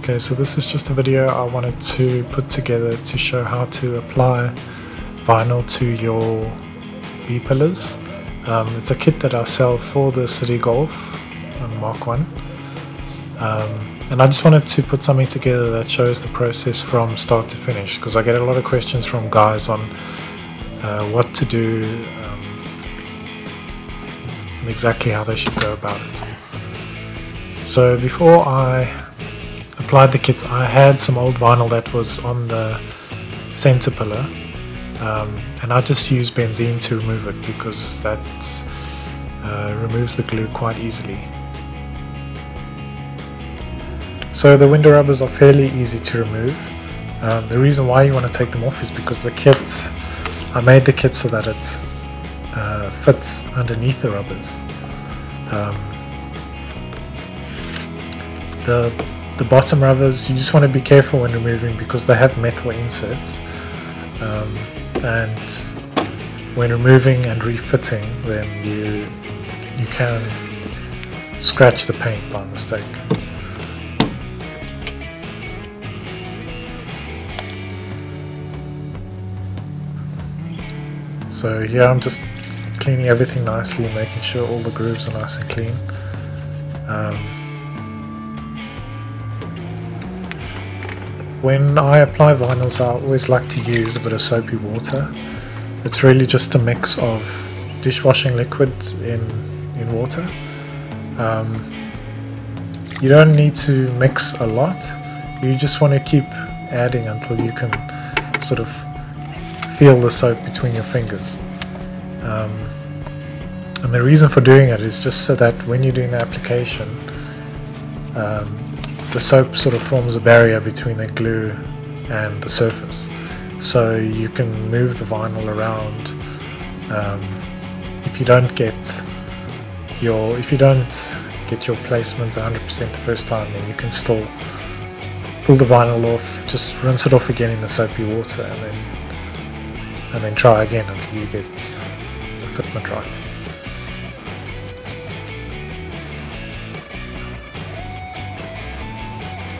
Okay, so this is just a video I wanted to put together to show how to apply vinyl to your B-pillars. It's a kit that I sell for the City Golf Mk1, and I just wanted to put something together that shows the process from start to finish, because I get a lot of questions from guys on what to do and exactly how they should go about it. So before I applied the kit, I had some old vinyl that was on the center pillar, and I just used benzene to remove it because that removes the glue quite easily. So the window rubbers are fairly easy to remove. The reason why you want to take them off is because the kit, I made the kit so that it fits underneath the rubbers. The bottom rubbers, you just want to be careful when removing because they have metal inserts, and when removing and refitting them you can scratch the paint by mistake. So here I'm just cleaning everything nicely, making sure all the grooves are nice and clean. When I apply vinyls, I always like to use a bit of soapy water. It's really just a mix of dishwashing liquid in water. You don't need to mix a lot, you just want to keep adding until you can sort of feel the soap between your fingers. And the reason for doing it is just so that when you're doing the application, the soap sort of forms a barrier between the glue and the surface, so you can move the vinyl around. If you don't get your placement 100% the first time, then you can still pull the vinyl off, just rinse it off again in the soapy water, and then try again until you get the fitment right.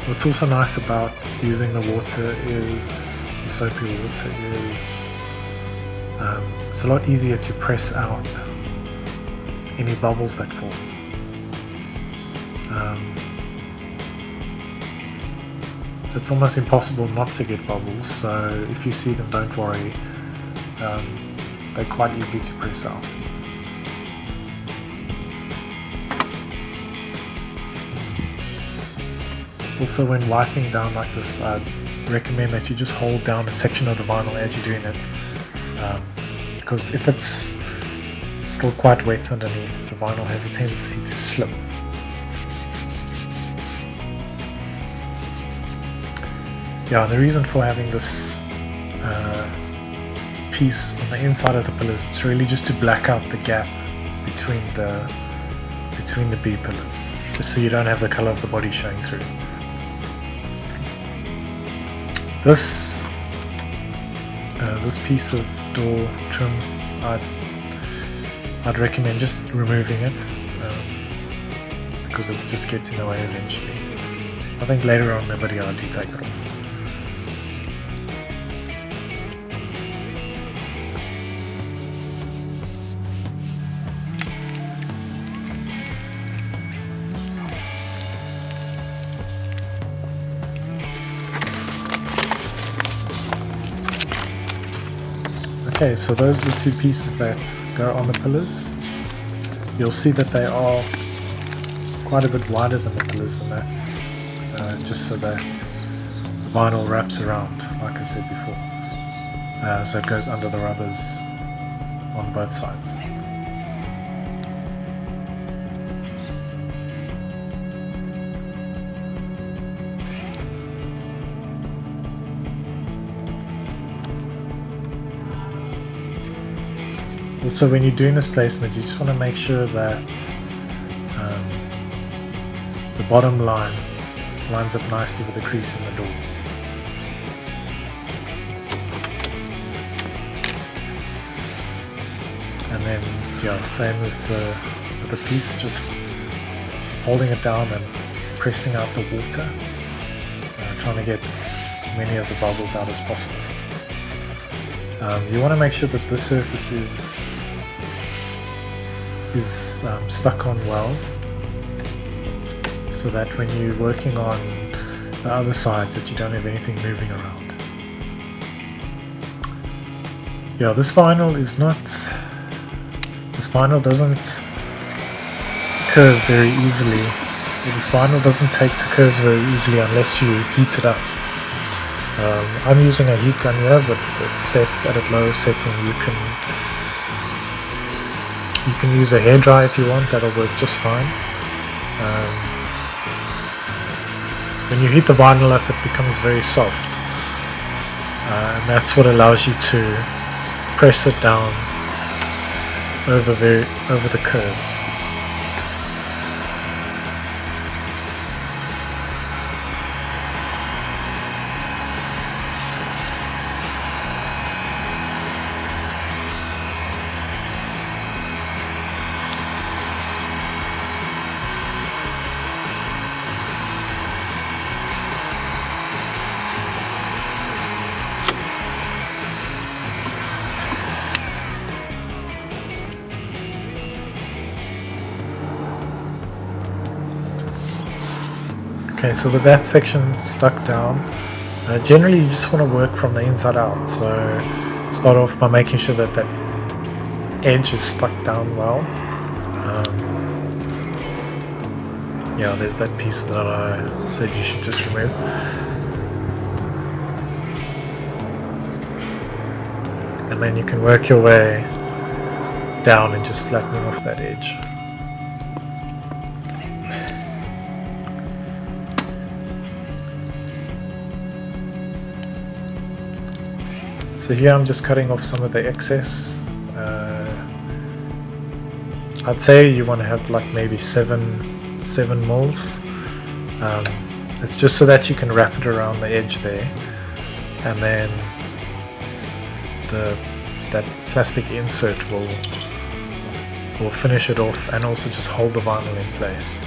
What's also nice about using the water is, the soapy water is, it's a lot easier to press out any bubbles that form. It's almost impossible not to get bubbles, so if you see them, don't worry, they're quite easy to press out. Also, when wiping down like this, I'd recommend that you just hold down a section of the vinyl as you're doing it, because if it's still quite wet underneath, the vinyl has a tendency to slip. Yeah, and the reason for having this piece on the inside of the pillars, it's really just to black out the gap between the B pillars, just so you don't have the color of the body showing through. This piece of door trim, I'd recommend just removing it, because it just gets in the way eventually. I think later on in the video I do take it off. Okay, so those are the two pieces that go on the pillars. You'll see that they are quite a bit wider than the pillars, and that's just so that the vinyl wraps around, like I said before. So it goes under the rubbers on both sides. Also, when you're doing this placement, you just want to make sure that the bottom line lines up nicely with the crease in the door. And then, yeah, same as the piece, just holding it down and pressing out the water trying to get as many of the bubbles out as possible. You want to make sure that this surface is stuck on well, so that when you're working on the other sides that you don't have anything moving around. Yeah, this vinyl doesn't curve very easily. This vinyl doesn't take to curves very easily unless you heat it up. I'm using a heat gun here, but it's set at its lowest setting. You can use a hairdryer if you want, that'll work just fine. When you heat the vinyl up, it becomes very soft, and that's what allows you to press it down over the curves. Okay, so with that section stuck down, generally you just want to work from the inside out. So start off by making sure that that edge is stuck down well. Yeah, there's that piece that I said you should just remove. And then you can work your way down and just flattening off that edge. So here I'm just cutting off some of the excess. I'd say you want to have like maybe 7 mils. It's just so that you can wrap it around the edge there, and then that plastic insert will finish it off and also just hold the vinyl in place.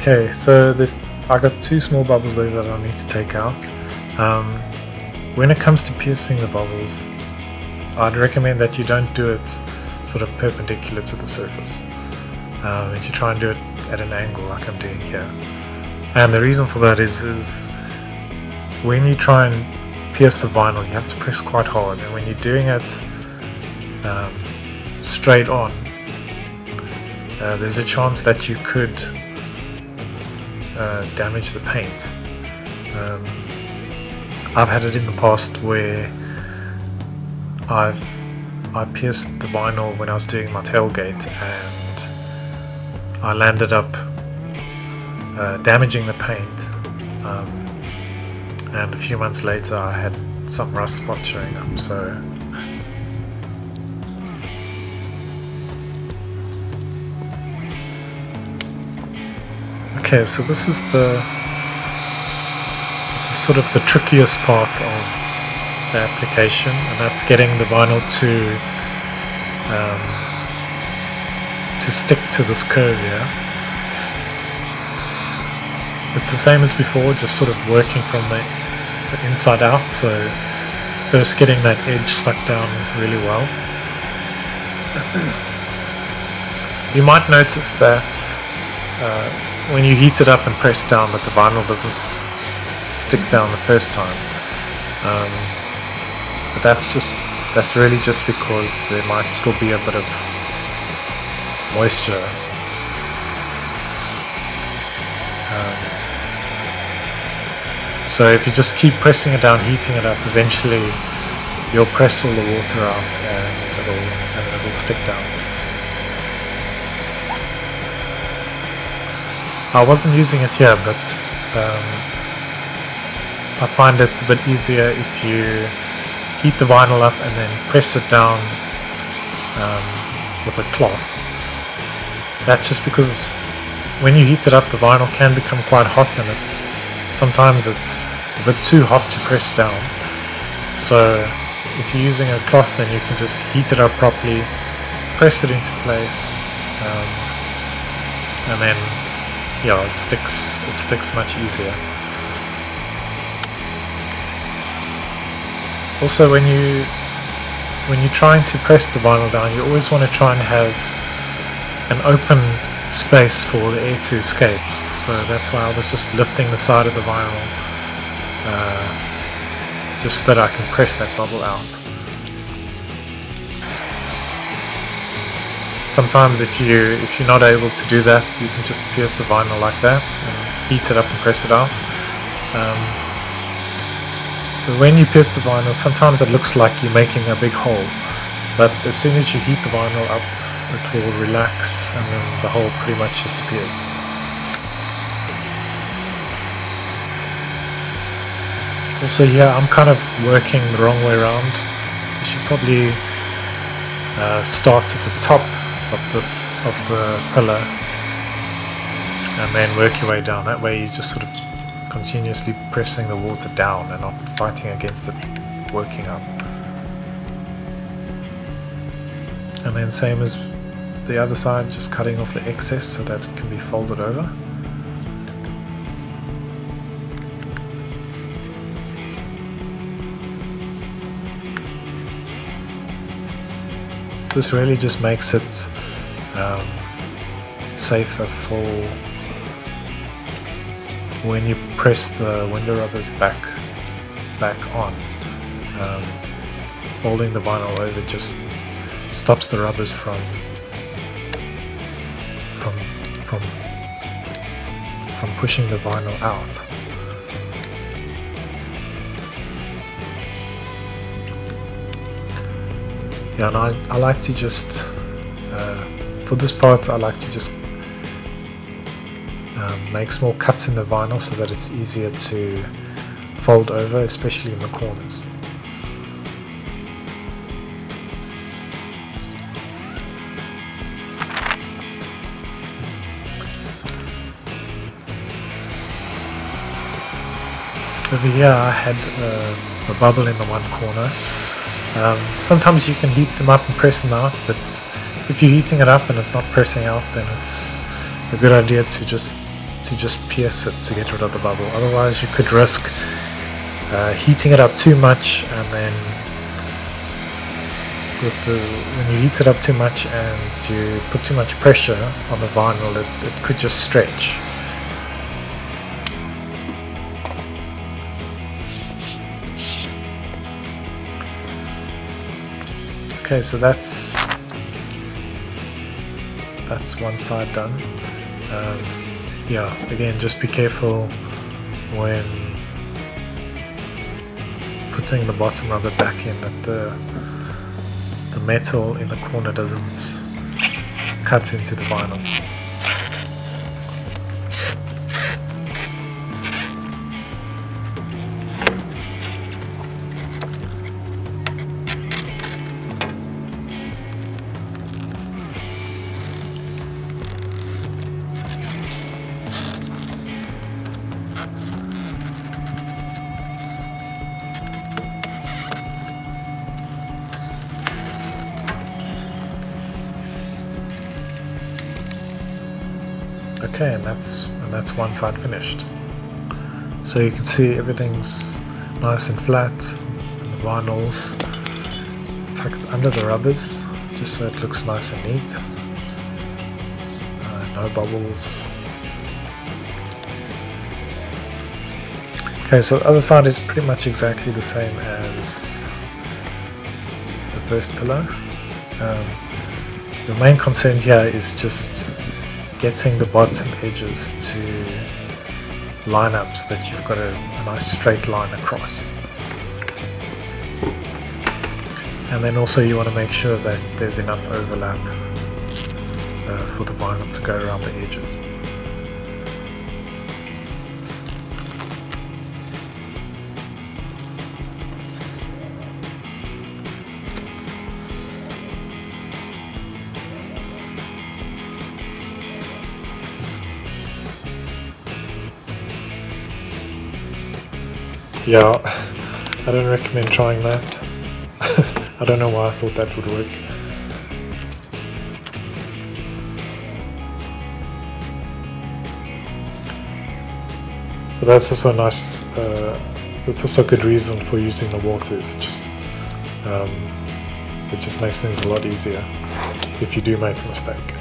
Okay, so I got 2 small bubbles there that I need to take out. When it comes to piercing the bubbles, I'd recommend that you don't do it sort of perpendicular to the surface. That you try and do it at an angle like I'm doing here. And the reason for that is when you try and pierce the vinyl, you have to press quite hard, and when you're doing it straight on, there's a chance that you could damage the paint. I've had it in the past where I pierced the vinyl when I was doing my tailgate, and I landed up damaging the paint, and a few months later I had some rust spots showing up. So okay, so this is sort of the trickiest part of the application, and that's getting the vinyl to stick to this curve here. It's the same as before, just sort of working from the inside out. So first getting that edge stuck down really well. You might notice that when you heat it up and press down, that the vinyl doesn't stick down the first time, but that's just That's really just because there might still be a bit of moisture. So if you just keep pressing it down, heating it up, eventually you'll press all the water out and it'll stick down. I wasn't using it here, but I find it a bit easier if you heat the vinyl up and then press it down with a cloth. That's just because when you heat it up, the vinyl can become quite hot, and sometimes it's a bit too hot to press down. So if you're using a cloth, then you can just heat it up properly, press it into place, and then it sticks much easier. Also, when you're trying to press the vinyl down, you always want to try and have an open space for the air to escape. So that's why I was just lifting the side of the vinyl, just so that I can press that bubble out. Sometimes if you're not able to do that, you can just pierce the vinyl like that and heat it up and press it out. But when you pierce the vinyl, sometimes it looks like you're making a big hole, but as soon as you heat the vinyl up, it will relax and then the hole pretty much disappears. Also here I'm kind of working the wrong way around. You should probably start at the top of the pillar and then work your way down. That way you just sort of continuously pressing the water down and not fighting against it working up. And then same as the other side, just cutting off the excess so that it can be folded over. This really just makes it safer for when you press the window rubbers back on. Folding the vinyl over just stops the rubbers from pushing the vinyl out. Yeah, and I like to just for this part I like to just make small cuts in the vinyl so that it's easier to fold over, especially in the corners. Over here I had a bubble in the one corner. Sometimes you can heat them up and press them out, but if you're heating it up and it's not pressing out, then it's a good idea to just pierce it to get rid of the bubble. Otherwise you could risk heating it up too much, and then when you heat it up too much and you put too much pressure on the vinyl, it could just stretch. Okay, so that's one side done. Yeah, again, just be careful when putting the bottom rubber back in that the metal in the corner doesn't cut into the vinyl. Okay, and that's one side finished. So you can see everything's nice and flat, and the vinyl's tucked under the rubbers, just so it looks nice and neat. No bubbles. Okay, so the other side is pretty much exactly the same as first pillar. Your main concern here is just getting the bottom edges to line up so that you've got a nice straight line across. And then also you want to make sure that there's enough overlap for the vinyl to go around the edges. Yeah, I don't recommend trying that. I don't know why I thought that would work. But that's also a nice, that's also a good reason for using the waters. It just makes things a lot easier if you do make a mistake.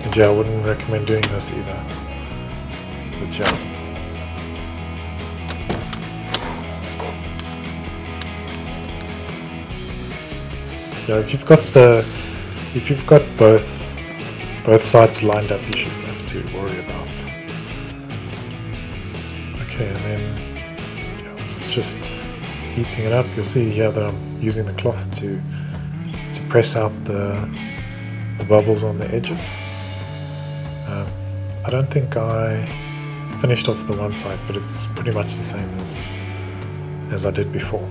And yeah, I wouldn't recommend doing this either. But yeah. Yeah, if you've got both sides lined up, you shouldn't have to worry about. Okay, and then yeah, this is just heating it up. You'll see here that I'm using the cloth to press out the bubbles on the edges. I don't think I finished off the one side, but it's pretty much the same as I did before.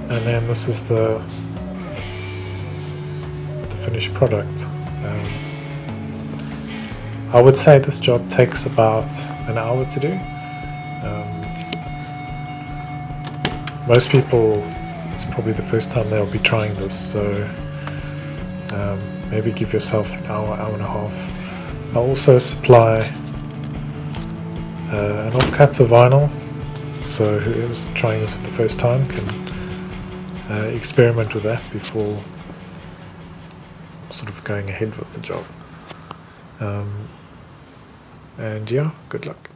And then this is the finished product. I would say this job takes about an hour to do. Most people, it's probably the first time they'll be trying this, so maybe give yourself an hour, hour and a half. I'll also supply an offcut of vinyl, so whoever's trying this for the first time can experiment with that before sort of going ahead with the job. And yeah, good luck.